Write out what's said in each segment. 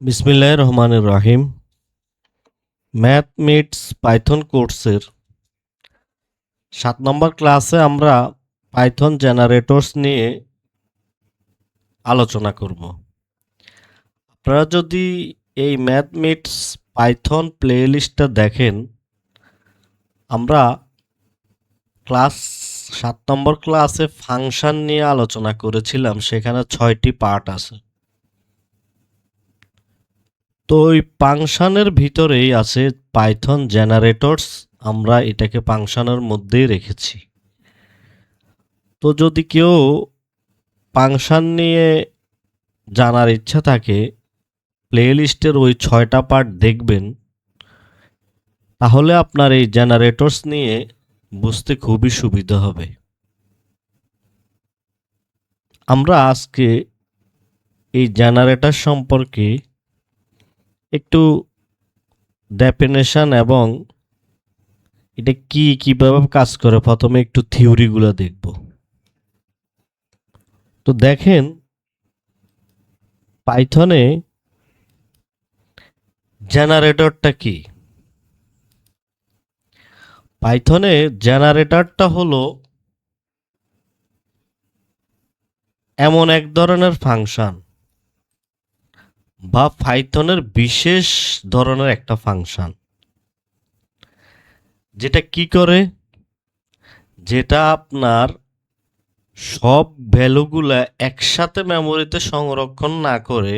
বিসমিল্লাহির রহমানির রহিম। Math meets Python কোর্সের 7 নম্বর ক্লাসে আমরা পাইথন জেনারেটরস নিয়ে আলোচনা করব। আপনারা যদি এই ম্যাথ মিটস পাইথন প্লেলিস্টটা দেখেন, আমরা ক্লাস 7 নম্বর ক্লাসে ফাংশন নিয়ে আলোচনা করেছিলাম। সেখানে 6টি পার্ট আছে। তো ওই ফাংশনের ভিতরেই আছে পাইথন জেনারেটরস। আমরা এটাকে ফাংশনের মধ্যেই রেখেছি। তো যদি কেউ ফাংশন নিয়ে জানার ইচ্ছা থাকে, প্লেলিস্টের ওই 6টা পার্ট দেখবেন, তাহলে আপনার এই জেনারেটরস নিয়ে বুঝতে খুবই সুবিধা হবে। আমরা আজকে এই জেনারেটর সম্পর্কে একটু ডেফিনেশন এবং এটা কিভাবে কাজ করে প্রথমে একটু থিওরিগুলো দেখব। তো দেখেন, পাইথনে জেনারেটরটা কি? পাইথনে জেনারেটরটা হলো এমন এক ধরনের ফাংশন বা পাইথনের বিশেষ ধরনের একটা ফাংশন, যেটা কি করে, যেটা আপনার সব ভ্যালুগুলা একসাথে মেমোরিতে সংরক্ষণ না করে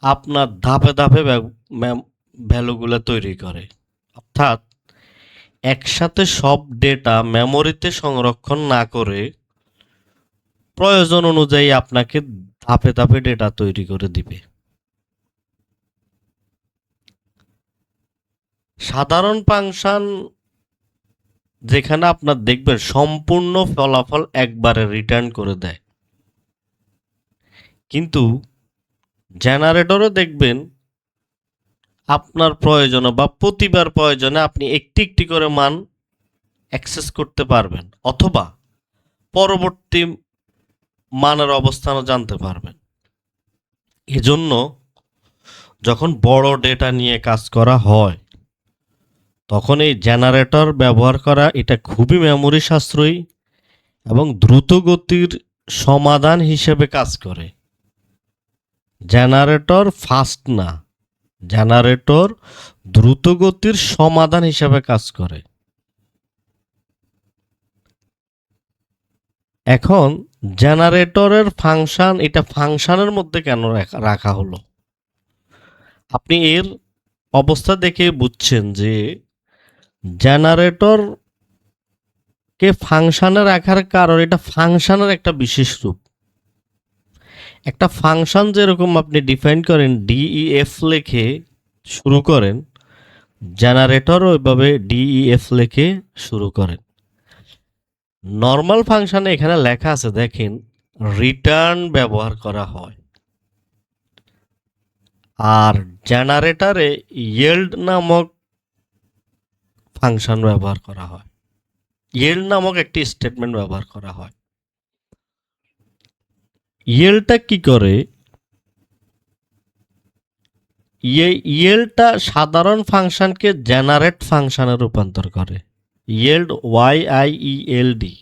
আপনার ধাপে ধাপে ভ্যালুগুলা তৈরি করে। অর্থাৎ একসাথে সব ডেটা মেমোরিতে সংরক্ষণ না করে প্রয়োজন অনুযায়ী আপনাকে ধাপে ধাপে ডেটা তৈরি করে দিবে। সাধারণ ফাংশন যেখানে আপনার দেখবেন সম্পূর্ণ ফলাফল একবারে রিটার্ন করে দেয়, কিন্তু জেনারেটরে দেখবেন আপনার প্রয়োজনে বা প্রতিবার প্রয়োজনে আপনি একটি একটি করে মান অ্যাক্সেস করতে পারবেন, অথবা পরবর্তী মানের অবস্থানও জানতে পারবেন। এজন্য যখন বড় ডেটা নিয়ে কাজ করা হয়, তখন এই জেনারেটর ব্যবহার করা এটা খুবই মেমোরি সাশ্রয়ী এবং দ্রুত গতির সমাধান হিসেবে কাজ করে। জেনারেটর ফাস্ট না, জেনারেটর দ্রুত গতির সমাধান হিসেবে কাজ করে। এখন জেনারেটরের ফাংশন, এটা ফাংশনের মধ্যে কেন রাখা হলো? আপনি এর অবস্থা দেখে বুঝছেন যে জেনারেটরকে ফাংশনে রাখার কারণ এটা ফাংশনের একটা বিশেষ রূপ। একটা ফাংশন যেরকম আপনি ডিফাইন করেন ডিইএফ লেখে শুরু করেন, জেনারেটর ওইভাবে ডিইএফ লেখে শুরু করেন। নর্মাল ফাংশনে এখানে লেখা আছে দেখেন, রিটার্ন ব্যবহার করা হয়, আর জেনারেটরে ইয়েল্ড নামক ফাংশন ব্যবহার করা হয়, ইয়েল্ড নামক একটি স্টেটমেন্ট ব্যবহার করা হয়। ইয়েল্ডটা কি করে? ইয়েল্ডটা সাধারণ ফাংশনকে জেনারেট ফাংশনে রূপান্তর করে। ইয়েল্ড ওয়াইআইইএলডি।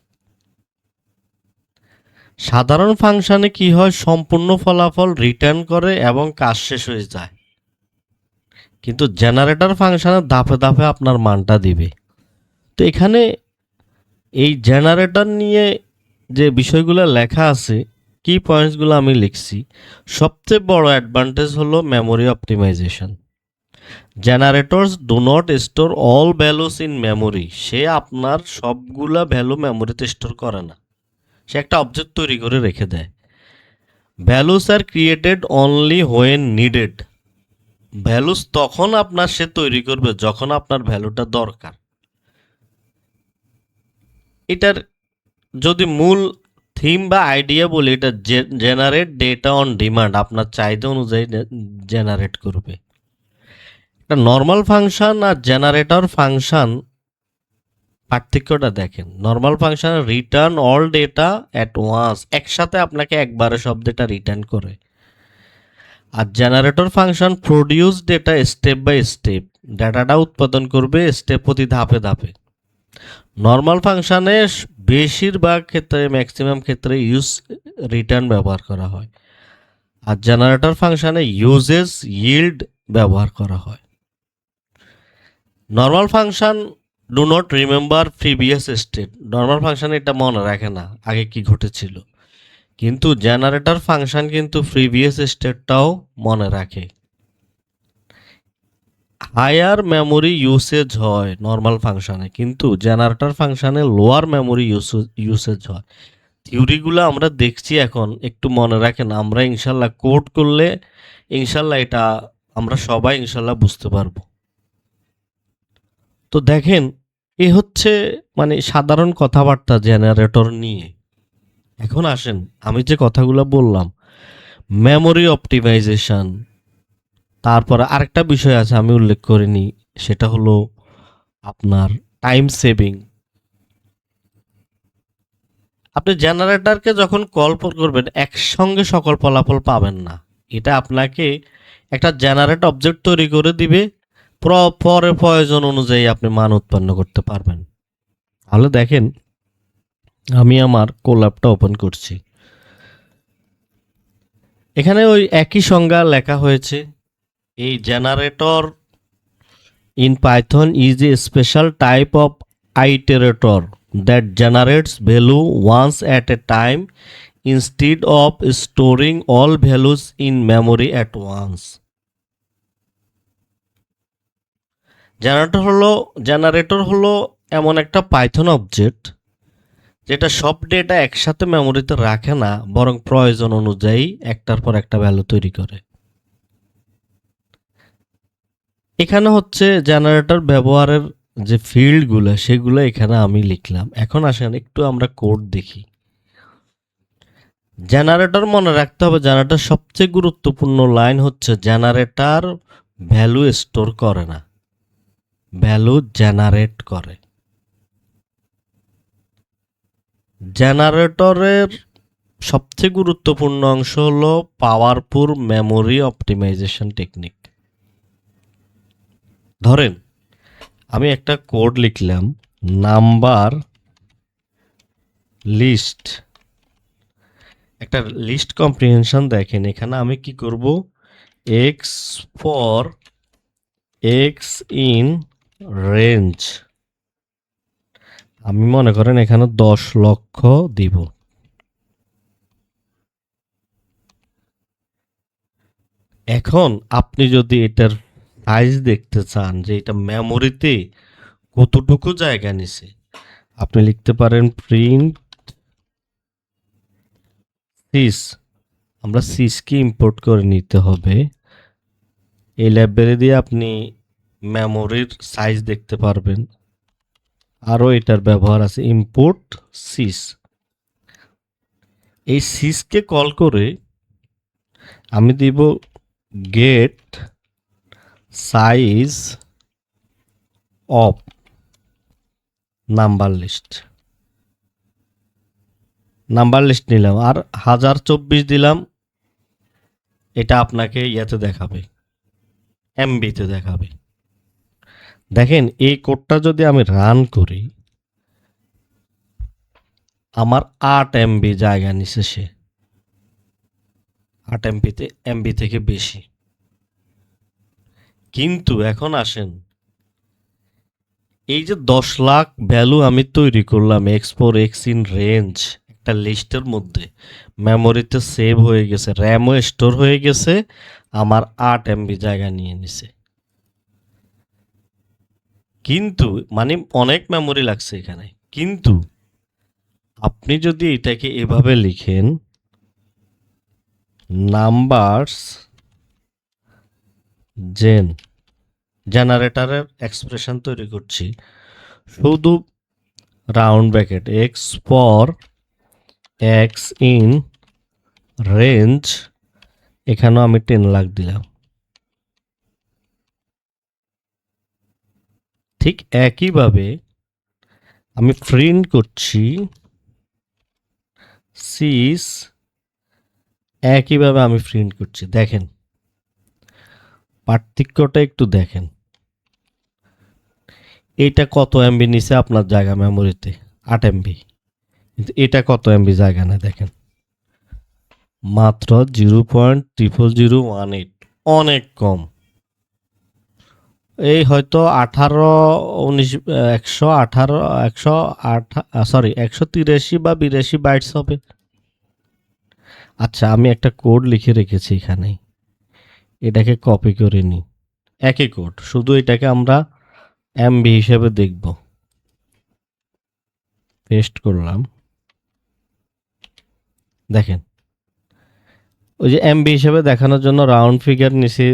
সাধারণ ফাংশনে কি হয়, সম্পূর্ণ ফলাফল রিটার্ন করে এবং কাজ শেষ হয়ে যায়, কিন্তু জেনারেটর ফাংশনে ধাপে ধাপে আপনার মানটা দিবে। তো এখানে এই জেনারেটর নিয়ে যে বিষয়গুলো লেখা আছে, কি পয়েন্টসগুলো আমি লিখছি, সবচেয়ে বড় অ্যাডভান্টেজ হলো memory optimisation. Generators do not store all values in memory. সে আপনার সবগুলা ভ্যালু মেমোরিতে স্টোর করে না, সে একটা অবজেক্ট তৈরি করে রেখে দেয়। Values R created only when needed. Values তখন আপনার সে তৈরি করবে যখন আপনার ভ্যালুটা দরকার। এটার যদি মূল থিম বা আইডিয়া বলি, এটা জেনারেট ডেটা অন ডিমান্ড, আপনার চাহিদা অনুযায়ী জেনারেট করবে। একটা নর্মাল ফাংশন আর জেনারেটর ফাংশন পার্থক্যটা দেখেন। নর্মাল ফাংশনে return all data at once, একসাথে আপনাকে একবারে সব ডেটা রিটার্ন করে। আর generator function produce data step by step, ডেটাটা উৎপাদন করবে স্টেপ প্রতি ধাপে ধাপে। নর্মাল ফাংশানে বেশিরভাগ ক্ষেত্রে ম্যাক্সিমাম ক্ষেত্রে ইউজ রিটার্ন ব্যবহার করা হয়, আর জেনারেটর ফাংশানে ইউজেস ইল্ড ব্যবহার করা হয়। Normal function do not remember previous state, normal function এটা মনে রাখে না আগে কি ঘটেছিল, কিন্তু জেনারেটর ফাংশন কিন্তু প্রিভিয়াস স্টেটটাও মনে রাখে। হায়ার মেমোরি ইউসেজ হয় নর্মাল ফাংশনে, কিন্তু জেনারেটর ফাংশনে লোয়ার মেমোরি ইউসেজ হয়। থিওরিগুলো আমরা দেখছি এখন, একটু মনে রাখেন, আমরা ইনশাল্লাহ কোড করলে ইনশাল্লাহ এটা আমরা সবাই ইনশাল্লাহ বুঝতে পারবো। তো দেখেন, এ হচ্ছে মানে সাধারণ কথাবার্তা জেনারেটর নিয়ে। এখন আসেন, আমি যে কথাগুলো বললাম, মেমোরি অপটিমাইজেশন, তারপরে আরেকটা বিষয় আছে আমি উল্লেখ করিনি, সেটা হলো আপনার টাইম সেভিং। আপনি জেনারেটরকে যখন কল করবেন একসঙ্গে সকল ফলাফল পাবেন না, এটা আপনাকে একটা জেনারেট অবজেক্ট তৈরি করে দিবে, পরে প্রয়োজন অনুযায়ী আপনি মান উৎপন্ন করতে পারবেন। তাহলে দেখেন, আমি আমার কোল্যাবটা ওপেন করছি, এখানে ওই একই সংজ্ঞা লেখা হয়েছে। এই generator in Python is a special type of iterator that generates value once at a time instead of storing all values in memory at once. Generator হলো এমন একটা পাইথন অবজেক্ট যেটা সব ডেটা একসাথে মেমোরিতে রাখে না, বরং প্রয়োজন অনুযায়ী একটার পর একটা ভ্যালু তৈরি করে। এখানে হচ্ছে জেনারেটর ব্যবহারের যে ফিল্ডগুলো সেগুলো এখানে আমি লিখলাম। এখন আসেন একটু আমরা কোড দেখি। জেনারেটর মনে রাখতে হবে, জেনারেটর সবচেয়ে গুরুত্বপূর্ণ লাইন হচ্ছে জেনারেটর ভ্যালু স্টোর করে না, ভ্যালু জেনারেট করে। জেনারেটরের সবচেয়ে গুরুত্বপূর্ণ অংশ হলো পাওয়ারফুল মেমোরি অপটিমাইজেশন টেকনিক। ধরেন আমি একটা কোড লিখলাম, নাম্বার লিস্ট, একটা লিস্ট কম্প্রিহেনশন। দেখেন এখানে আমি কি করব, x for x in range, আমি মনে করেন এখানে 10 লক্ষ দিব। এখন আপনি যদি এটার সাইজ দেখতে চান যে এটা মেমোরিতে কতটুকু জায়গা নিছে, আপনি লিখতে পারেন প্রিন্ট সিস। আমরা সিসকে ইম্পোর্ট করে নিতে হবে, এই লাইব্রেরি দিয়ে আপনি মেমোরির সাইজ দেখতে পারবেন। আরও এটার ব্যবহার আছে, ইম্পোর্ট সিস। এই সিসকে কল করে আমি দিব get size of number list, number list নিলাম আর 1024 দিলাম। এটা আপনাকে ইয়াতে দেখাবে, এমবিতে দেখাবে। দেখেন এই কোডটা যদি আমি রান করি, আমার 8 এমবি জায়গা নিছে সে, 8 এমবি থেকে বেশি। কিন্তু এখন আসেন, এই যে 10 লাখ ভ্যালু আমি তৈরি করলাম x for x in range, একটা লিস্টের মধ্যে মেমোরিতে সেভ হয়ে গেছে, র্যামও স্টোর হয়ে গেছে, আমার 8 এমবি জায়গা নিয়ে নিছে। কিন্তু মানে অনেক মেমোরি লাগছে এখানে। কিন্তু আপনি যদি এটাকে এভাবে লিখেন, নাম্বারস জেনারেটরের এক্সপ্রেশন তৈরি করছি, শুধু round bracket x for x in range, এখানেও আমি 10 লাখ দিলাম। ঠিক একইভাবে আমি প্রিন্ট করছি সিস, একইভাবে আমি প্রিন্ট করছি। দেখেন পার্থক্যটা একটু দেখেন। এইটা কত এমবি নিছে আপনার জায়গা মেমোরিতে? 8 এমবি। কিন্তু এটা কত এমবি জায়গা নেয় দেখেন, মাত্র 0.00018, অনেক কম। এই হয়তো 18, 19, 118, 183 বা 82 বাইটস হবে। আচ্ছা, আমি একটা কোড লিখে রেখেছি এখানে, এটাকে কপি করে নিই। একই কোড, শুধু এটাকে আমরা এমবি হিসেবে দেখব। পেস্ট করলাম, দেখেন ওই যে এমবি হিসেবে দেখানোর জন্য রাউন্ড ফিগার নিচে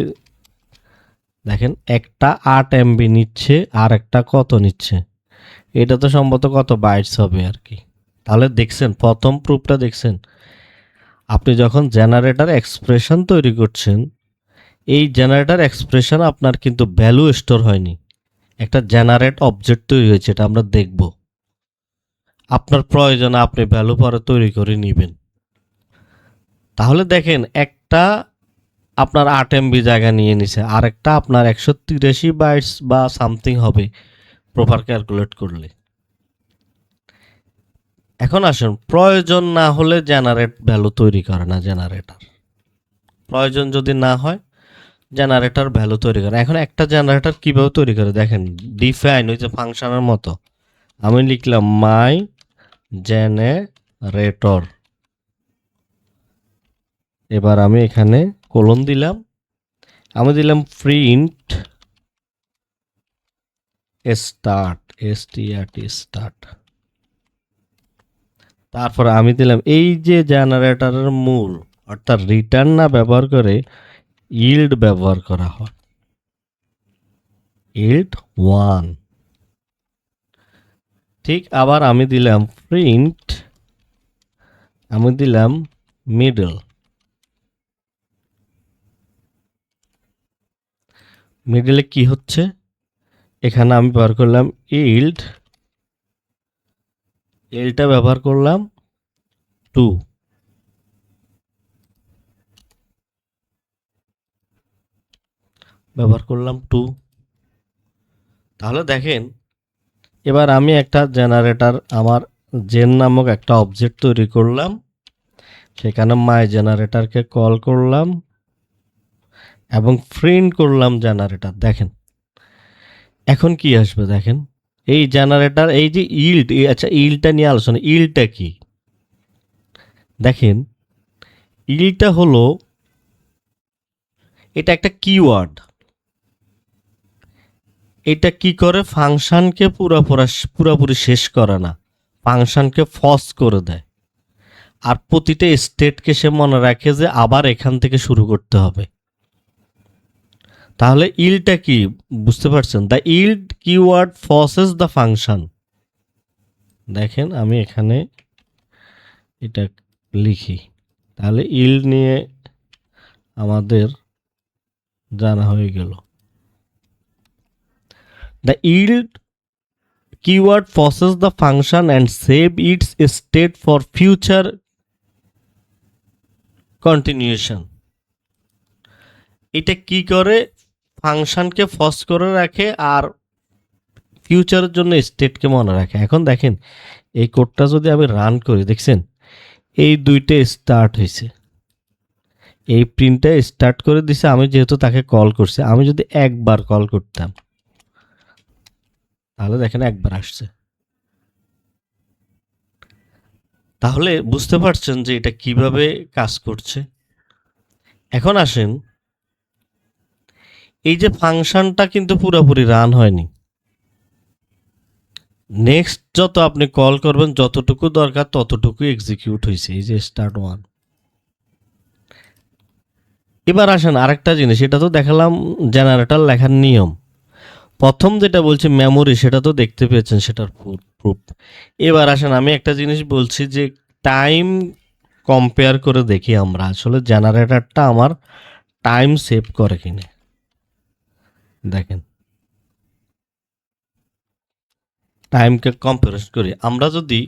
দেখেন, একটা 8 এমবি নিচ্ছে আর একটা কত নিচ্ছে, এটা তো সম্ভবত কত বাইটস হবে আর কি। তাহলে দেখছেন, প্রথম প্রুফটা দেখছেন, আপনি যখন জেনারেটর এক্সপ্রেশন তৈরি করছেন, এই জেনারেটর এক্সপ্রেশন আপনার কিন্তু ভ্যালু স্টোর হয়নি, একটা জেনারেট অবজেক্ট তৈরি হয়েছে, এটা আমরা দেখব। আপনার প্রয়োজনে আপনি ভ্যালু পরে তৈরি করে নেবেন। তাহলে দেখেন, একটা আপনার 8 এমবি জায়গা নিয়ে নিছে, আর একটা আপনার 183 বাইটস বা সামথিং হবে প্রপার ক্যালকুলেট করলে। এখন আসুন, প্রয়োজন না হলে জেনারেট ভ্যালু তৈরি করে না জেনারেটর। প্রয়োজন যদি না হয় জেনারেটর ভ্যালু তৈরি করে। এখন একটা জেনারেটর কিভাবে তৈরি করে দেখেন, ডিফাইন ওই যে ফাংশনের মতো আমি লিখলাম মাই জেনারেটর। এবার আমি এখানে কোলন দিলাম, আমি দিলাম প্রিন্ট স্টার্ট, স্টার্ট। তারপর আমি দিলাম এই যে জেনারেটরের মূল অর্থাৎ রিটার্ন না ব্যবহার করে ইল্ড ব্যবহার করা হয়, ইল্ড 1। ঠিক আবার আমি দিলাম প্রিন্ট, আমি দিলাম মিডল। মিডলে কি হচ্ছে, এখানে আমি ব্যবহার করলাম ইল্ড, এলটা ব্যবহার করলাম 2। ব্যবহার করলাম 2। তাহলে দেখেন, এবার আমি একটা জেনারেটর আমার জেন নামক একটা অবজেক্ট তৈরি করলাম, সেখানে মাই জেনারেটরকে কল করলাম এবং প্রিন্ট করলাম জেনারেটর। দেখেন এখন কি আসবে, দেখেন এই জেনারেটর এই যে ইল্ড, আচ্ছা ইল্ডটা নিয়ে আলোচনা। ইল্ডটা কি দেখেন, ইল্ডটা হলো এটা একটা কিওয়ার্ড। এটা কি করে, ফাংশনকে পুরোপুরি শেষ করে না, ফাংশনকে ফস করে দেয়, আর প্রতিটা স্টেটকে সে মনে রাখে যে আবার এখান থেকে শুরু করতে হবে। তাহলে ইল্ডটা কি বুঝতে পারছেন? The yield keyword ফসেস the function. দেখেন আমি এখানে এটা লিখি, তাহলে ইল্ড নিয়ে আমাদের জানা হয়ে গেল। The yield keyword forces the function and save its state for future continuation. এটা কি করে, ফাংশনকে ফস করে রাখে আর ফিউচারের জন্য স্টেটকে মনে রাখে। এখন দেখেন এই কোডটা যদি আমি রান করি, দেখছেন এই দুইটা স্টার্ট হয়েছে, এই প্রিন্টটা স্টার্ট করে দিছে, আমি যেহেতু তাকে কল করছি। আমি যদি একবার কল করতাম তাহলে দেখেন একবার আসছে। তাহলে বুঝতে পারছেন যে এটা কিভাবে কাজ করছে। এখন আসেন, এই যে ফাংশনটা কিন্তু পুরোপুরি রান হয়নি। নেক্সট যত আপনি কল করবেন, যতটুকু দরকার ততটুকু এক্সিকিউট হয়েছে, এই যে স্টার্ট 1। এবার আসেন আরেকটা জিনিস, এটা তো দেখালাম জেনারেটর লেখার নিয়ম। প্রথম যেটা বলছি মেমোরি, সেটা তো দেখতে পেয়েছেন, সেটার প্রুফ। এবার আসেন আমি একটা জিনিস বলছি যে টাইম কম্পেয়ার করে দেখি আমরা আসলে জেনারেটরটা আমার টাইম সেভ করে কিনা। দেখেন টাইমকে কম্পারিজন করি আমরা, যদি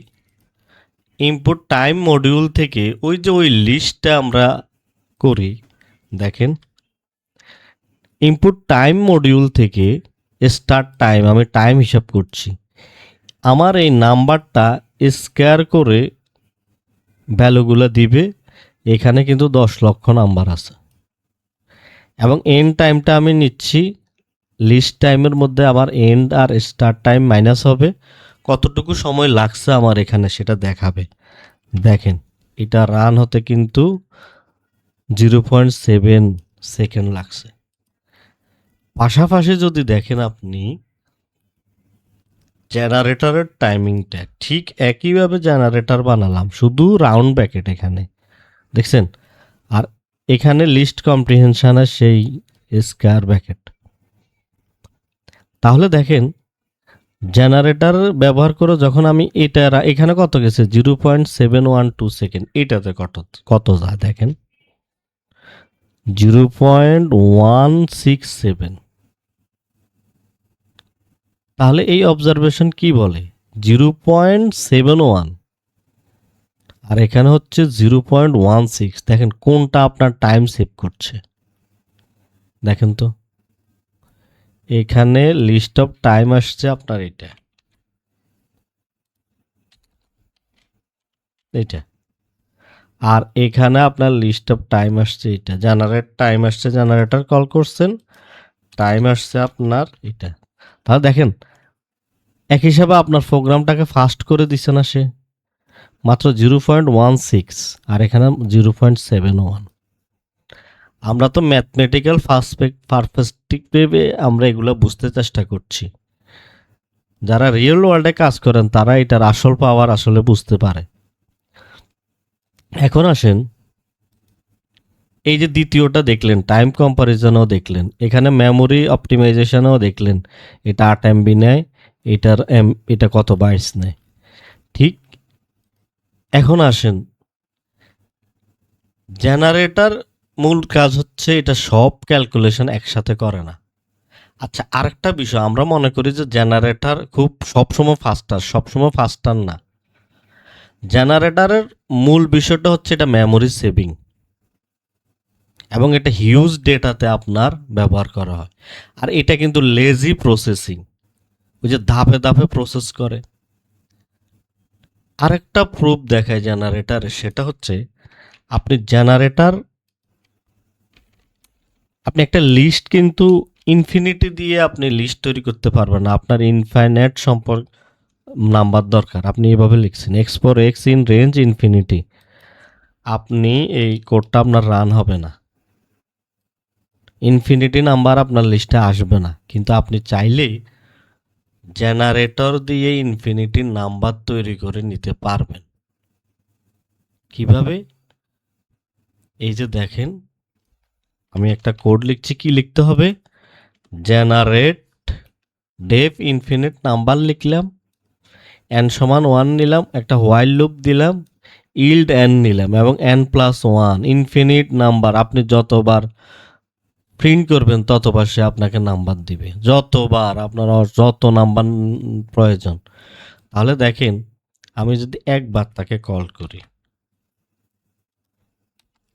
ইনপুট টাইম মডিউল থেকে ওই যে ওই লিস্টটা আমরা করি, দেখেন ইনপুট টাইম মডিউল থেকে স্টার্ট টাইম আমি টাইম হিসাব করছি। আমার এই নাম্বারটা স্কোয়ার করে ভ্যালুগুলো দিবে। এখানে কিন্তু 10 লক্ষ নাম্বার আছে এবং এন্ড টাইমটা আমি নিচ্ছি লিস্ট টাইমের মধ্যে আমার এন্ড আর স্টার্ট টাইম মাইনাস হবে, কতটুকু সময় লাগছে আমার এখানে সেটা দেখাবে। দেখেন এটা রান হতে কিন্তু 0.7 সেকেন্ড লাগছে। পাশাপাশি যদি দেখেন আপনি জেনারেটরের টাইমিংটা ঠিক একইভাবে জেনারেটর বানালাম, শুধু রাউন্ড ব্র্যাকেট এখানে দেখছেন, আর এখানে লিস্ট কম্প্রিহেনশনের সেই স্কয়ার ব্র্যাকেট। তাহলে দেখেন জেনারেটর ব্যবহার করে যখন আমি এটা এখানে কত গেছে 0.712 সেকেন্ড, এটাতে কত যায় দেখেন 0.167। তাহলে এই অবজারভেশন কি বলে 0.71 আর এখানে হচ্ছে 0.16। দেখেন কোনটা আপনার টাইম সেভ করছে, দেখেন তো এখানে লিস্ট অফ টাইম আসছে আপনার এটা আর এখানে আপনার লিস্ট অফ টাইম আসছে এটা, জেনারেট টাইম আসছে, জেনারেটর কল করছেন, টাইম আসছে আপনার এটা। তাহলে দেখেন এক হিসাবে আপনার প্রোগ্রামটাকে ফাস্ট করে দিচ্ছে না সে, মাত্র 0.16 আর এখানে 0.71। আমরা তো ম্যাথমেটিক্যাল পারস্পেক্টিভে আমরা এগুলো বুঝতে চেষ্টা করছি, যারা রিয়েল ওয়ার্ল্ডে কাজ করেন তারা এটার আসল পাওয়ার আসলে বুঝতে পারে। এখন আসেন এই যে দ্বিতীয়টা দেখলেন, টাইম কম্পারিজনও দেখলেন, এখানে মেমোরি অপটিমাইজেশনও দেখলেন, এটা 8 MB নেয়, এটা কত বাইটস নেয়। ঠিক এখন আসেন জেনারেটর মূল কাজ হচ্ছে এটা সব ক্যালকুলেশন একসাথে করে না। আচ্ছা আরেকটা বিষয়, আমরা মনে করি যে জেনারেটর খুব সবসময় ফাস্টার না। জেনারেটরের মূল বিষয়টা হচ্ছে এটা মেমোরি সেভিং এবং এটা হিউজ ডেটাতে আপনার ব্যবহার করা হয়। আর এটা কিন্তু লেজি প্রসেসিং, ওই যে ধাপে ধাপে প্রসেস করে। আরেকটা প্রুফ দেখায় জেনারেটরে, সেটা হচ্ছে আপনি একটা লিস্ট কিন্তু ইনফিনিটি দিয়ে আপনি লিস্ট তৈরি করতে পারবেন না, আপনার ইনফাইনাইট সম্পর্ক নাম্বার দরকার। আপনি এভাবে লিখছেন x for x in range infinity, আপনি এই কোডটা আপনার রান হবে না, ইনফিনিটি নাম্বার আপনার লিস্টে আসবে না। কিন্তু আপনি চাইলেই জেনারেটর দিয়ে ইনফিনিটি নাম্বার তৈরি করে নিতে পারবেন। কিভাবে? এই যে দেখেন আমি একটা কোড লিখছি, কি লিখতে হবে, জেনারেট ডেফ ইনফিনিট নাম্বার লিখলাম, n সমান 1 নিলাম, একটা হোয়াইল লুপ দিলাম, ইল্ড n নিলাম এবং n+1 ইনফিনিট নাম্বার। আপনি যতবার প্রিন্ট করবেন ততবার সে আপনাকে নাম্বার দিবে, যতবার আপনার যত নাম্বার প্রয়োজন। তাহলে দেখেন আমি যদি একবার তাকে কল করি,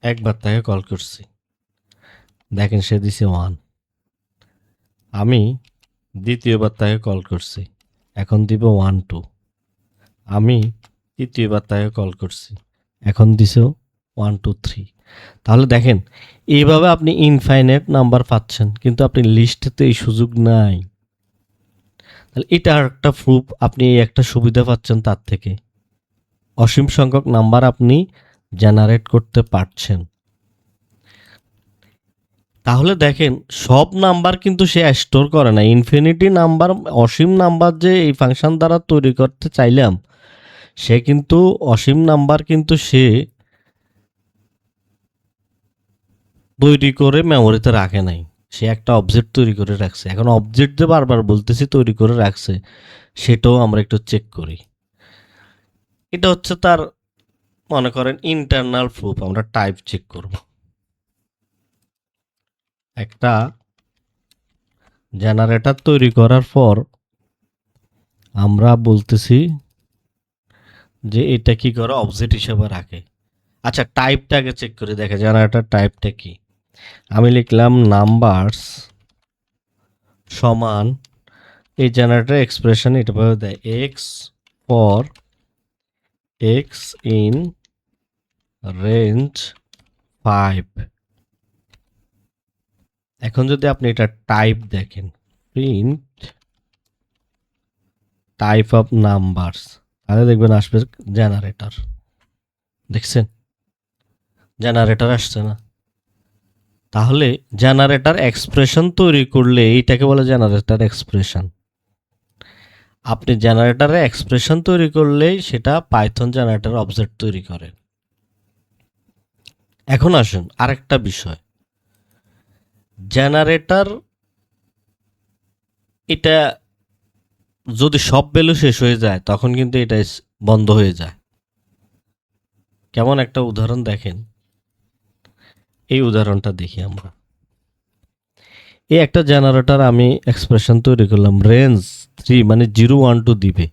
একবার তাকে কল করছি, দেখেন সে দিছে 1। আমি দ্বিতীয়বার তাকে কল করছি, এখন দিব 1 2। আমি তৃতীয়বার তাকে কল করছি, এখন দিছে 1 2 3। তাহলে দেখেন এইভাবে আপনি ইনফাইনাইট নাম্বার পাচ্ছেন, কিন্তু আপনি লিস্টে তো এই সুযোগ নাই। তাহলে এটা একটা প্রুফ, আপনি এই একটা সুবিধা পাচ্ছেন তার থেকে, অসীম সংখ্যক নাম্বার আপনি জেনারেট করতে পারছেন। তাহলে দেখেন সব নাম্বার কিন্তু সে স্টোর করে না, ইনফিনিটি নাম্বার, অসীম নাম্বার যে এই ফাংশন দ্বারা তৈরি করতে চাইলাম, সে কিন্তু অসীম নাম্বার কিন্তু সে তৈরি করে মেমোরিতে রাখে নাই, সে একটা অবজেক্ট তৈরি করে রাখছে। এখন অবজেক্ট যে বারবার বলতেছি তৈরি করে রাখছে, সেটাও আমরা একটু চেক করি। এটা হচ্ছে তার মনে করেন ইন্টারনাল প্রুফ, আমরা টাইপ চেক করব। একটা জেনারেটর তৈরি করার পর আমরা বলতেছি যে এটা কি করে অবজেক্ট হিসেবে রাখে। আচ্ছা টাইপটাকে চেক করে দেখে জেনারেটর টাইপটা কি। আমি লিখলাম নাম্বারস সমান এই জেনারেটর এক্সপ্রেশন এটা ভাবে দেয় x for x in range 5। এখন যদি আপনি এটা টাইপ দেখেন, প্রিন্ট টাইপ অফ নাম্বারস, তাহলে দেখবেন আসবে জেনারেটর। দেখছেন জেনারেটর আসছে না? তাহলে জেনারেটর এক্সপ্রেশন তৈরি করলে এইটাকে বলে জেনারেটর এক্সপ্রেশন। আপনি জেনারেটরে এক্সপ্রেশন তৈরি করলেই সেটা পাইথন জেনারেটর অবজেক্ট তৈরি করে। এখন আসুন আরেকটা বিষয়, জেনারেটর এটা যদি সব ভ্যালু শেষ হয়ে যায় তখন কিন্তু এটা বন্ধ হয়ে যায়। কেমন একটা উদাহরণ দেখেন, এই উদাহরণটা দেখি আমরা। এই একটা জেনারেটর আমি এক্সপ্রেশন তৈরি করলাম, রেঞ্জ 3 মানে 0 1 2 দিবে।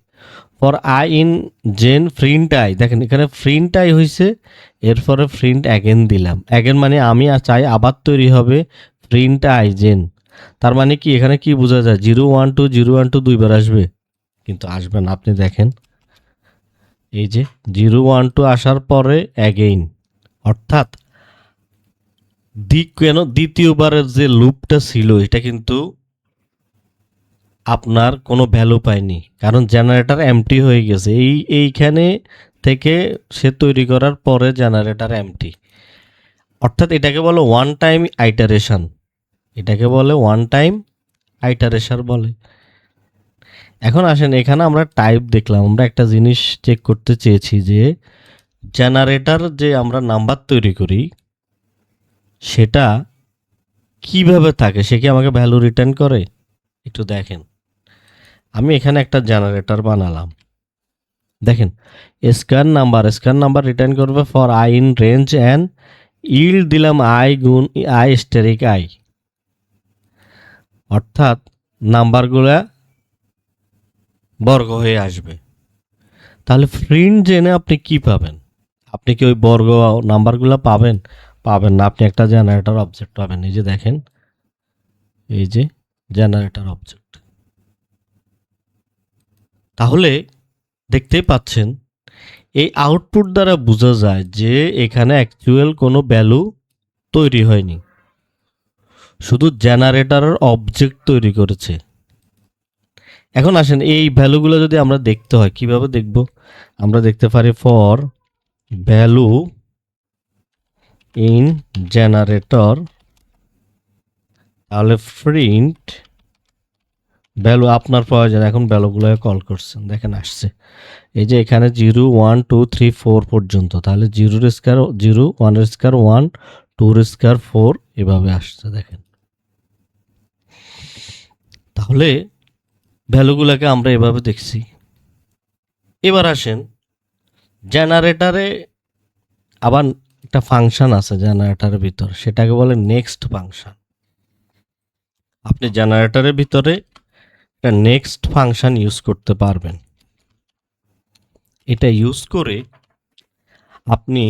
For I in gen print i, দেখেন এখানে প্রিন্ট আই হয়েছে, এরপরে প্রিন্ট অ্যাগেন দিলাম। অ্যাগেন মানে আমি চাই আবার তৈরি হবে প্রিন্ট আই জেন। তার মানে কি এখানে কি বোঝা যায়, 0 1 2 0 1 2 দুইবার আসবে? কিন্তু আসবে না। আপনি দেখেন এই যে 0 1 2 আসার পরে অ্যাগেইন, অর্থাৎ দ্বিতীয়বারের যে লুপটা ছিল এটা কিন্তু আপনার কোনো ভ্যালু পায়নি, কারণ জেনারেটর এমটি হয়ে গেছে। এইখানে থেকে সে তৈরি করার পরে জেনারেটর এমটি, অর্থাৎ এটাকে বলে ওয়ান টাইম আইটারেশন। এটাকে বলে ওয়ান টাইম আইটারেশন বলে। এখন আসেন এখানে আমরা টাইপ দেখলাম, আমরা একটা জিনিস চেক করতে চেয়েছি যে জেনারেটর যে আমরা নাম্বার তৈরি করি সেটা কিভাবে থাকে, সে কি আমাকে ভ্যালু রিটার্ন করে? একটু দেখেন, আমি এখানে একটা জেনারেটর বানালাম। দেখেন স্কয়ার নাম্বার রিটার্ন করবে for I in range and yield দিলাম আই গুণ আই স্টেরিক আই, অর্থাৎ নাম্বারগুলা বর্গ হয়ে আসবে। তাহলে প্রিন্ট জেনে আপনি কি পাবেন? আপনি কি ওই বর্গ নাম্বারগুলো পাবেন? পাবেন না। আপনি একটা জেনারেটর অবজেক্ট পাবেন। এই যে দেখেন, এই যে জেনারেটর অবজেক্ট। তাহলে দেখতেই পাচ্ছেন এই আউটপুট দ্বারা বোঝা যায় যে এখানে অ্যাকচুয়াল কোনো ভ্যালু তৈরি হয়নি, শুধু জেনারেটরের অবজেক্ট তৈরি করেছে। এখন আসেন এই ভ্যালুগুলো যদি আমরা দেখতে হয় কিভাবে দেখব? আমরা দেখতে পারি ফর ভ্যালু ইন জেনারেটর, তাহলে প্রিন্ট ভ্যালু আপনার প্রয়োজন। এখন ভ্যালুগুলো কল করছেন, দেখেন আসছে এই যে এখানে 0 1 2 3 4 পর্যন্ত। তাহলে 0 স্কয়ার 0, 1 স্কয়ার 1, 2 স্কয়ার 4 এভাবে আসছে দেখেন। তাহলে ভ্যালুগুলোকে আমরা এভাবে দেখছি। এবার আসেন জেনারেটরে আবার একটা ফাংশন আছে জেনারেটরের ভিতর, সেটাকে বলে নেক্সট ফাংশন। আপনি জেনারেটরের ভিতরে একটা নেক্সট ফাংশন ইউজ করতে পারবেন। এটা ইউজ করে আপনি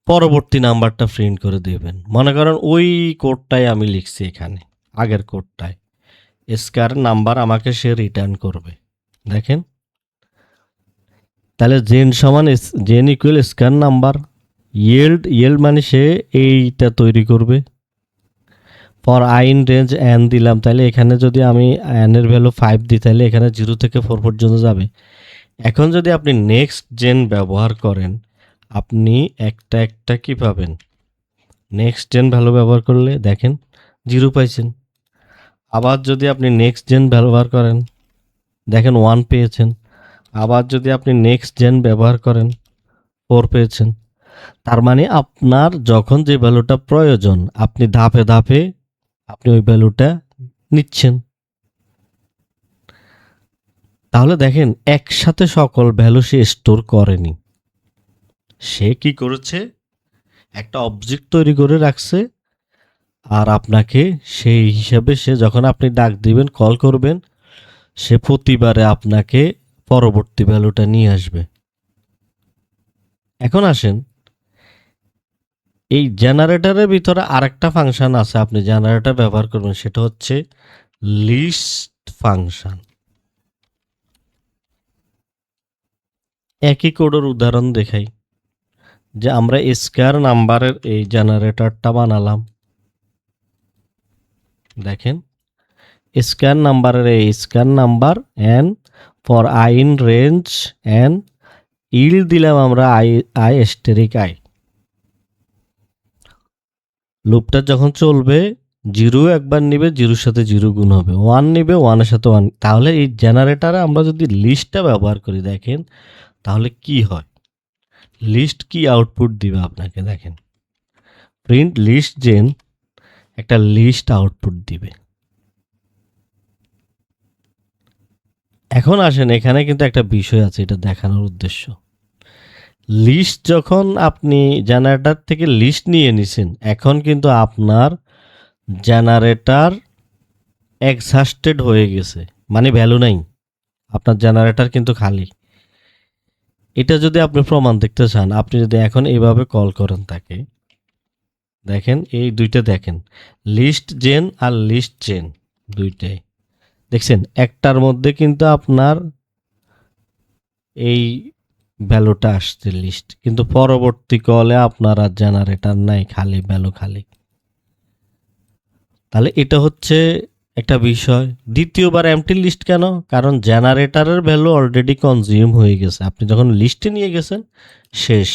পরবর্তী নাম্বারটা প্রিন্ট করে দেবেন। মনে করেন ওই কোডটাই আমি লিখছি এখানে, আগের কোডটায় স্কয়ার নাম্বার আমাকে সে রিটার্ন করবে। দেখেন তাহলে জেন সমান gen equal square number, yield মানে সে এইটা তৈরি করবে। For I in range n দিলাম, তাহলে এখানে যদি আমি এনের ভ্যালু 5 দিই তাহলে এখানে 0 থেকে 4 পর্যন্ত যাবে। এখন যদি আপনি নেক্সট জেন ব্যবহার করেন আপনি একটা একটা কি পাবেন? নেক্সট জেন ভ্যালু ব্যবহার করলে দেখেন 0 পাইছেন। আবার যদি আপনি নেক্সট জেন ব্যবহার করেন দেখেন 1 পেয়েছেন। আবার যদি আপনি নেক্সট জেন ব্যবহার করেন 4 পেয়েছেন। তার মানে আপনার যখন যে ভ্যালুটা প্রয়োজন আপনি ধাপে ধাপে আপনি ওই ভ্যালুটা নিচ্ছেন। তাহলে দেখেন একসাথে সকল ভ্যালু সে স্টোর করেনি, সে কি করেছে একটা অবজেক্ট তৈরি করে রাখছে, আর আপনাকে সেই হিসাবে সে যখন আপনি ডাক দিবেন কল করবেন সে প্রতিবারে আপনাকে পরবর্তী ভ্যালুটা নিয়ে আসবে। এখন আসেন এই জেনারেটরের ভিতরে আরেকটা ফাংশন আছে আপনি জেনারেটর ব্যবহার করবেন, সেটা হচ্ছে লিস্ট ফাংশন। একই কোডের উদাহরণ দেখাই, যে আমরা স্কয়ার নাম্বারের এই জেনারেটরটা বানালাম। দেখেন, স্কয়ার নাম্বারের এই square number and for I in range and ইল দিলাম আমরা আই এস্টেরিক আই। লুপটা যখন চলবে, জিরো একবার নিবে, জিরোর সাথে জিরো গুণ হবে, ওয়ান নিবে, ওয়ানের সাথে ওয়ান। তাহলে এই জেনারেটরে আমরা যদি লিস্টটা ব্যবহার করি, দেখেন তাহলে কি হয়, লিস্ট কি আউটপুট দিবে আপনাকে। দেখেন, প্রিন্ট লিস্ট জেন একটা লিস্ট আউটপুট দিবে। এখন আসেন, এখানে কিন্তু একটা বিষয় আছে, এটা দেখানোর উদ্দেশ্য। লিস্ট যখন আপনি জেনারেটর থেকে লিস্ট নিয়ে নিছেন, এখন কিন্তু আপনার জেনারেটর এক্সহাস্টেড হয়ে গেছে, মানে ভ্যালু নাই, আপনার জেনারেটর কিন্তু খালি। এটা যদি আপনি প্রমাণ দেখতে চান, আপনি যদি এখন এইভাবে কল করেন তাকে, দেখেন এই দুইটা দেখেন, লিস্ট জেন আর লিস্ট জেন দুইটাই দেখছেন, একটার মধ্যে কিন্তু আপনার এই ভ্যালুটা আসছে লিস্ট, কিন্তু পরবর্তী কলে আপনার আর জেনারেটর নাই, খালি ভ্যালু খালি। তাহলে এটা হচ্ছে একটা বিষয়। দ্বিতীয়বার এমটি লিস্ট কেন? কারণ জেনারেটরের ভ্যালু অলরেডি কনজিউম হয়ে গেছে, আপনি যখন লিস্টে নিয়ে গেছেন শেষ।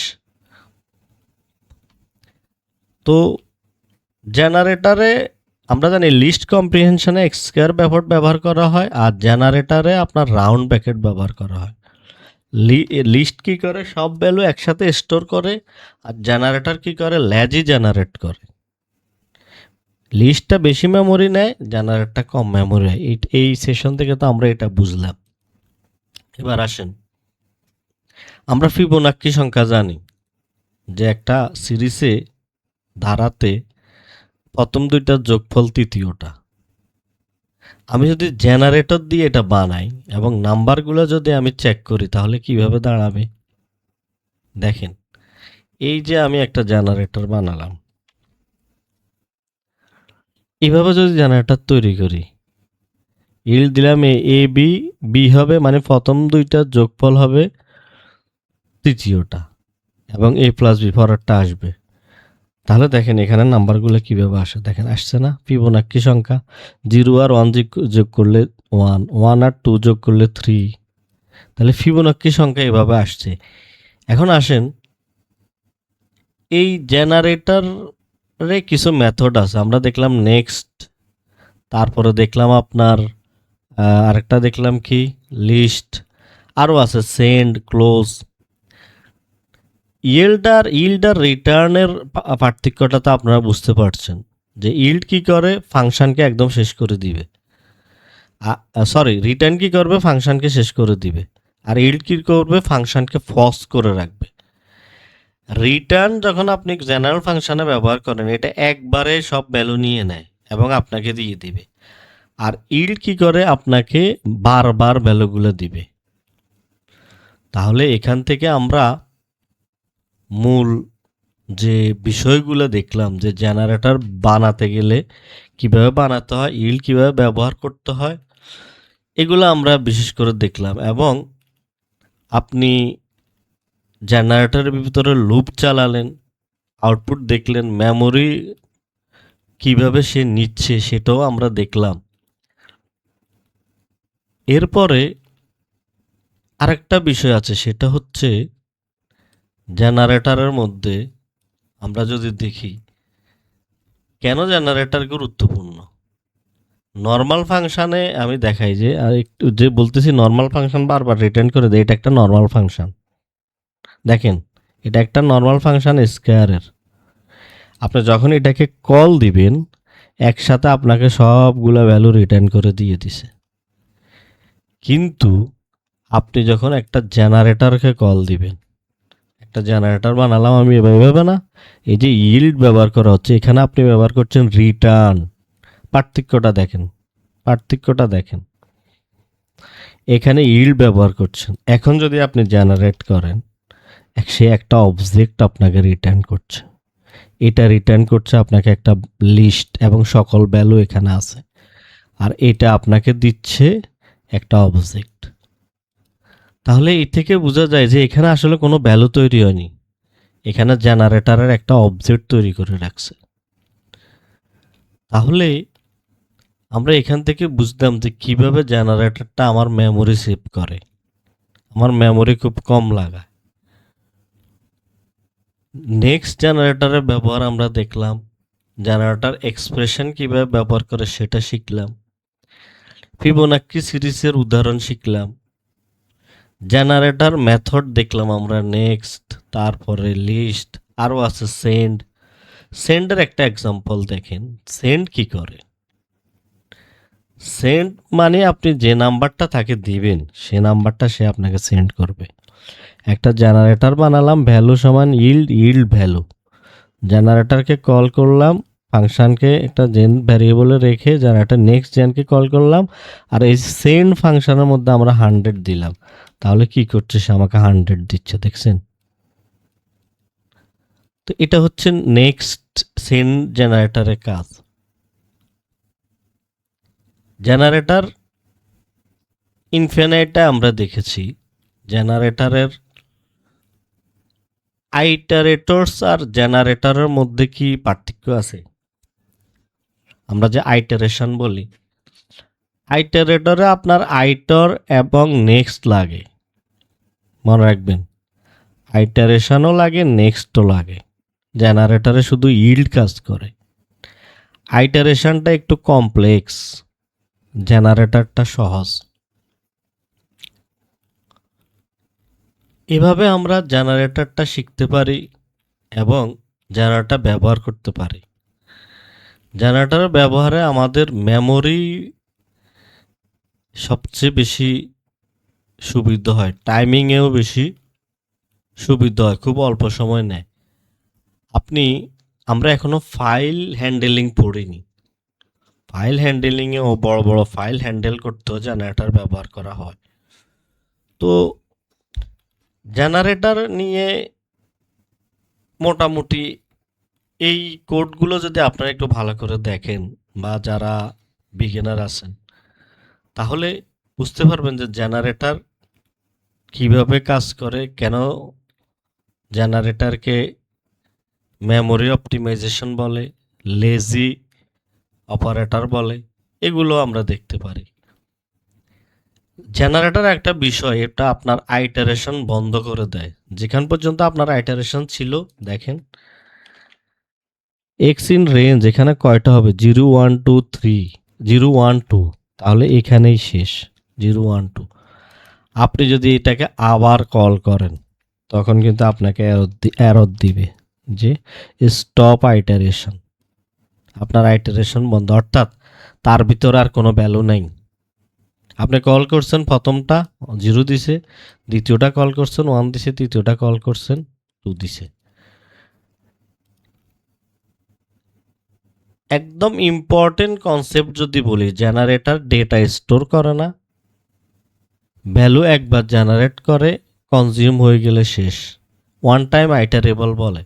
তো জেনারেটরে আমরা জানি লিস্ট কম্প্রিহেনশনে স্কয়ার ব্যাপার ব্যবহার করা হয়, আর জেনারেটরে আপনার রাউন্ড ব্র্যাকেট ব্যবহার করা হয়। লিস্ট কি করে, সব ভ্যালু একসাথে স্টোর করে, আর জেনারেটর কি করে, ল্যাজি জেনারেট করে। লিস্টটা বেশি মেমোরি নেয়, জেনারেটরটা কম মেমোরি হয়। এই সেশন থেকে তো আমরা এটা বুঝলাম। এবার আসেন, আমরা ফিবোনাক্কি সংখ্যা জানি, যে একটা সিরিজে ধারাতে প্রথম দুইটার যোগফল তৃতীয়টা। আমি যদি জেনারেটর দিয়ে এটা বানাই এবং নাম্বারগুলো যদি আমি চেক করি, তাহলে কিভাবে দাঁড়াবে? দেখেন, এই যে আমি একটা জেনারেটর বানালাম, এইভাবে যদি জেনারেটর তৈরি করি, ইল দিলাম এ বি, বি হবে মানে প্রথম দুইটার যোগফল হবে তৃতীয়টা, এবং এ প্লাস বি পরেরটা আসবে। তাহলে দেখেন এখানে নাম্বারগুলো কিভাবে আসে, দেখেন আসছে না? ফিবোনাক্কি সংখ্যা, 0 আর 1 যোগ করলে 1, 1 আর 2 যোগ করলে 3। তাহলে ফিবোনাক্কি সংখ্যা এভাবে আসছে। এখন আসেন, এই জেনারেটরে কিছু মেথড আছে, আমরা দেখলাম নেক্সট, তারপরে দেখলাম আপনার আরেকটা দেখলাম কি লিস্ট, আরও আছে সেন্ড, ক্লোজ। ইল্ড আর রিটার্নের পার্থক্যটা তো আপনারা বুঝতে পারছেন, যে ইল্ড কি করে, ফাংশনকে একদম শেষ করে দিবে, সরি রিটার্ন কি করবে, ফাংশনকে শেষ করে দিবে, আর ইল্ড কি করবে, ফাংশনকে ফস করে রাখবে। রিটার্ন যখন আপনি জেনারেল ফাংশনে ব্যবহার করেন, এটা একবারে সব ভ্যালু নিয়ে নেয় এবং আপনাকে দিয়ে দিবে। আর ইল্ড কি করে, আপনাকে বারবার ভ্যালুগুলো দিবে। তাহলে এখান থেকে আমরা মূল যে বিষয়গুলো দেখলাম, যে জেনারেটর বানাতে গেলে কিভাবে বানাতে হয়, ইল্ড কিভাবে ব্যবহার করতে হয়, এগুলো আমরা বিশেষ করে দেখলাম। এবং আপনি জেনারেটরের ভিতরে লুপ চালালেন, আউটপুট দেখলেন, মেমোরি কিভাবে সে নিচ্ছে সেটাও আমরা দেখলাম। এরপরে আরেকটা বিষয় আছে, সেটা হচ্ছে জেনারেটরের মধ্যে আমরা যদি দেখি কেন জেনারেটর গুরুত্বপূর্ণ। নর্মাল ফাংশানে আমি দেখাই, যে আর একটু যে বলতেছি নর্মাল ফাংশন বারবার রিটার্ন করে দেয়, এটা একটা নর্মাল ফাংশন। দেখেন, এটা একটা নর্মাল ফাংশন স্কয়ারের। আপনি যখন এটাকে কল দিবেন, একসাথে আপনাকে সবগুলো ভ্যালু রিটার্ন করে দিয়ে দিছে। কিন্তু আপনি যখন একটা জেনারেটরকে কল দিবেন, একটা জেনারেটর বানালাম আমি এভাবে না, এই যে ইল্ড ব্যবহার করা হচ্ছে, এখানে আপনি ব্যবহার করছেন রিটার্ন। পার্থক্যটা দেখেন, এখানে ইল্ড ব্যবহার করছেন। এখন যদি আপনি জেনারেট করেন, সে একটা অবজেক্ট আপনাকে রিটার্ন করছে, এটা রিটার্ন করছে আপনাকে একটা লিস্ট এবং সকল ভ্যালু এখানে আছে। আর এটা আপনাকে দিচ্ছে একটা অবজেক্ট। তাহলে এই থেকে বোঝা যায় যে এখানে আসলে কোনো ভ্যালু তৈরি হয়নি, এখানে জেনারেটরের একটা অবজেক্ট তৈরি করে রাখছে। তাহলে আমরা এখান থেকে বুঝলাম যে কিভাবে জেনারেটরটা আমার মেমোরি সেভ করে, আমার মেমোরি খুব কম লাগায়। নেক্সট জেনারেটরের ব্যবহার আমরা দেখলাম, জেনারেটর এক্সপ্রেশন কিভাবে ব্যবহার করে সেটা শিখলাম, ফিবোনাক্সি সিরিজের উদাহরণ শিখলাম, জেনারেটর মেথড দেখলাম আমরা নেক্সট, তারপরে লিস্ট, আরও আছে সেন্ড। সেন্ডের একটা এক্সাম্পল দেখেন, সেন্ড কি করে। সেন্ড মানে আপনি যে নাম্বারটা তাকে দিবেন সে নাম্বারটা সে আপনাকে সেন্ড করবে। একটা জেনারেটর বানালাম ভ্যালু সমান ইল্ড, ইল্ড ভ্যালু, জেনারেটরকে কল করলাম, ফাংশনকে একটা জেন ভ্যারিয়েবলে রেখে জেনারেটর নেক্সট জেনকে কল করলাম, আর এই সেন্ড ফাংশনের মধ্যে আমরা 100 দিলাম, তাহলে কি করছে সে আমাকে 100 দিচ্ছে, দেখছেন। তো এটা হচ্ছে নেক্সট সেন্ড জেনারেটরের কাজ। জেনারেটর ইনফিনিটা আমরা দেখেছি, জেনারেটরের আইটারেটরস আর জেনারেটরের মধ্যে কি পার্থক্য আছে। আমরা যে আইটারেশন বলি, আইটারেটরে আপনার আইটর এবং নেক্সট লাগে, মনে রাখবেন, আইটারেশনও লাগে নেক্সটও লাগে। জেনারেটরে শুধু ইল্ড কাজ করে, আইটারেশনটা একটু কমপ্লেক্স, জেনারেটরটা সহজ। এভাবে আমরা জেনারেটরটা শিখতে পারি এবং জেনারেটর ব্যবহার করতে পারি। জেনারেটরের ব্যবহারে আমাদের মেমোরি সবচেয়ে বেশি সুবিধা হয়, টাইমিংয়েও বেশি সুবিধা হয়, খুব অল্প সময় নেয়। আমরা এখনো ফাইল হ্যান্ডেলিং পড়িনি, ফাইল হ্যান্ডেলিংয়েও বড় বড় ফাইল হ্যান্ডেল করতেও জেনারেটর ব্যবহার করা হয়। তো জেনারেটর নিয়ে মোটামুটি এই কোডগুলো যদি আপনারা একটু ভালো করে দেখেন বা যারা বিগিনার আছেন, তাহলে বুঝতে পারবেন যে জেনারেটর কিভাবে কাজ করে, কেন জেনারেটরকে মেমোরি অপটিমাইজেশন বলে, লেজি অপারেটর বলে, এগুলো আমরা দেখতে পারি। জেনারেটর একটা বিষয়, এটা আপনার আইটারেশন বন্ধ করে দেয়। যেখান পর্যন্ত আপনার আইটারেশন ছিল, দেখেন এক্স ইন রেঞ্জ এখানে কয়টা হবে, 0 1 2 3, 0 1 2, তাহলে এখানেই শেষ 0 1 2। আপনি যদি এটাকে আবার কল করেন তখন কিন্তু আপনাকে এরর দিবে যে স্টপ আইটারেশন, আপনার আইটারেশন বন্ধ, অর্থাৎ তার ভিতরে আর কোনো ভ্যালু নেই। আপনি কল করছেন, প্রথমটা 0 দিছে, দ্বিতীয়টা কল করছেন 1 দিছে, তৃতীয়টা কল করছেন 2 দিছে। একদম ইম্পর্টেন্ট কনসেপ্ট যদি বলি, জেনারেটর ডেটা স্টোর করে না, ভ্যালু একবার জেনারেট করে কনজিউম হয়ে গেলে শেষ, ওয়ান টাইম আইটারেবল বলে।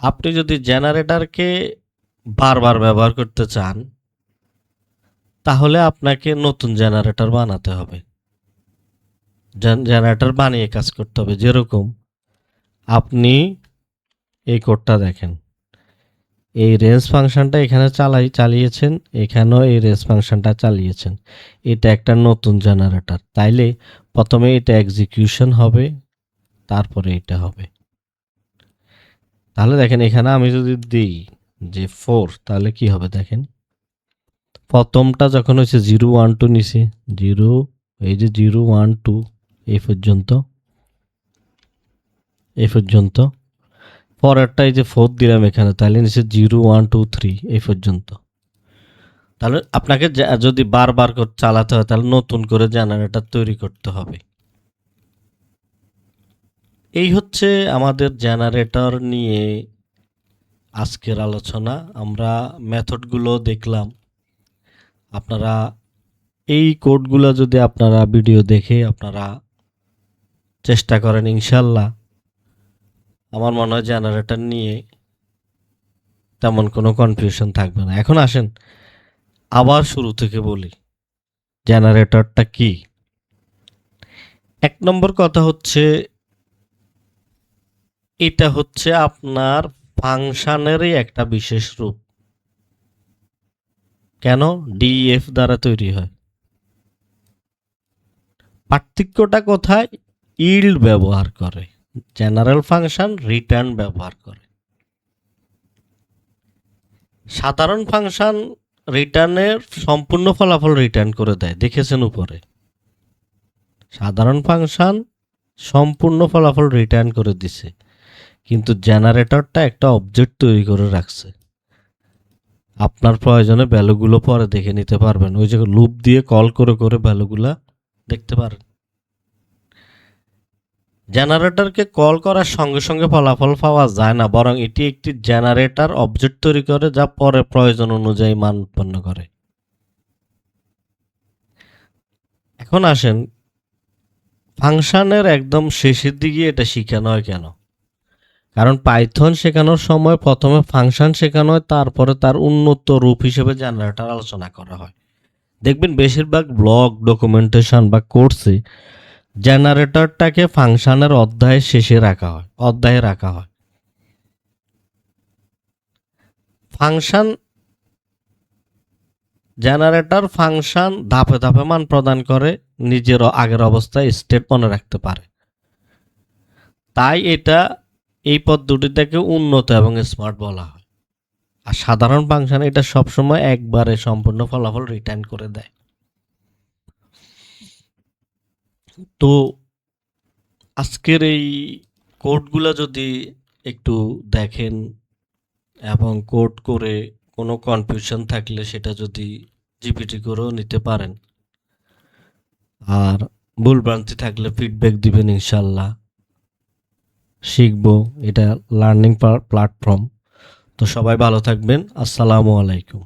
আপনি যদি জেনারেটরকে বারবার ব্যবহার করতে চান তাহলে আপনাকে নতুন জেনারেটর বানাতে হবে, জেনারেটর বানিয়ে কাজ করতে হবে। যেরকম আপনি এই কোডটা দেখেন, এই রেঞ্জ ফাংশনটা এখানে চালিয়েছেন, এখানেও এই রেঞ্জ ফাংশনটা চালিয়েছেন, এটা একটা নতুন জেনারেটর, তাইলে প্রথমে এটা এক্সিকিউশন হবে, তারপরে এটা হবে। তাহলে দেখেন এখানে আমি যদি দিই যে 4, তাহলে কি হবে দেখেন, প্রথমটা যখন হচ্ছে 0 1 2 নিছে, 0, এই যে 0 1 2 এই পর্যন্ত, পরেরটা এই যে 4 দিলাম এখানে, তাহলে নিচে 0 1 2 3 এই পর্যন্ত। তাহলে আপনাকে যদি বারবার করে চালাতে হয় তাহলে নতুন করে জেনারেটর তৈরি করতে হবে। এই হচ্ছে আমাদের জেনারেটর নিয়ে আজকের আলোচনা। আমরা মেথডগুলো দেখলাম, আপনারা এই কোডগুলো যদি আপনারা ভিডিও দেখে আপনারা চেষ্টা করেন, ইনশাল্লাহ আমার মনে হয় জেনারেটর নিয়ে তেমন কোনো কনফিউশন থাকবে না। এখন আসেন আবার শুরু থেকে বলি জেনারেটরটা কি। 1 নম্বর কথা হচ্ছে এটা হচ্ছে আপনার ফাংশনেরই একটা বিশেষ রূপ। কেন? ডিএফ দ্বারা তৈরি হয়। পার্থক্যটা কোথায়? ইল্ড ব্যবহার করে, জেনারেল ফাংশন রিটার্ন ব্যবহার করে। সাধারণ ফাংশন রিটার্নের সম্পূর্ণ ফলাফল রিটার্ন করে দেয়, দেখেছেন উপরে। সাধারণ ফাংশন সম্পূর্ণ ফলাফল রিটার্ন করে দিছে, কিন্তু জেনারেটরটা একটা অবজেক্ট তৈরি করে রাখছে। আপনার প্রয়োজনে ভ্যালুগুলো পরে দেখে নিতে পারবেন, ওই যে লুপ দিয়ে কল করে করে ভ্যালুগুলা দেখতে পারেন। জেনারেটরকে কল করার সঙ্গে সঙ্গে ফলাফল পাওয়া যায় না, বরং এটি একটি জেনারেটর অবজেক্ট তৈরি করে যা পরে প্রয়োজন অনুযায়ী মান উৎপন্ন করে। এখন আসেন ফাংশনের একদম শেষের দিকে এটা শেখানো হয় কেন? কারণ পাইথন শেখানোর সময় প্রথমে ফাংশন শেখানো হয়, তারপরে তার উন্নত রূপ হিসেবে জেনারেটর আলোচনা করা হয়। দেখবেন বেশিরভাগ ব্লগ, ডকুমেন্টেশন বা কোর্সে জেনারেটরটাকে ফাংশনের অধ্যায়ের শেষে রাখা হয়, অধ্যায়ে রাখা হয়। ফাংশন জেনারেটর ফাংশন ধাপে ধাপে মান প্রদান করে, নিজের আগের অবস্থায় স্টেট মনে রাখতে পারে। তাই এটা এই পদ্ধতিটাকে উন্নত এবং স্মার্ট বলা হয়। আর সাধারণ ফাংশন এটা সবসময় একবারে সম্পূর্ণ ফলাফল রিটার্ন করে দেয়। তো আজকের এই কোডগুলো যদি একটু দেখেন এবং কোড করে কোনো কনফিউশন থাকলে সেটা যদি জিপিটি করেও নিতে পারেন, আর ভুলভ্রান্তি থাকলে ফিডব্যাক দিবেন, ইনশাল্লাহ শিখবো। এটা লার্নিং প্ল্যাটফর্ম। তো সবাই ভালো থাকবেন। আসসালামু আলাইকুম।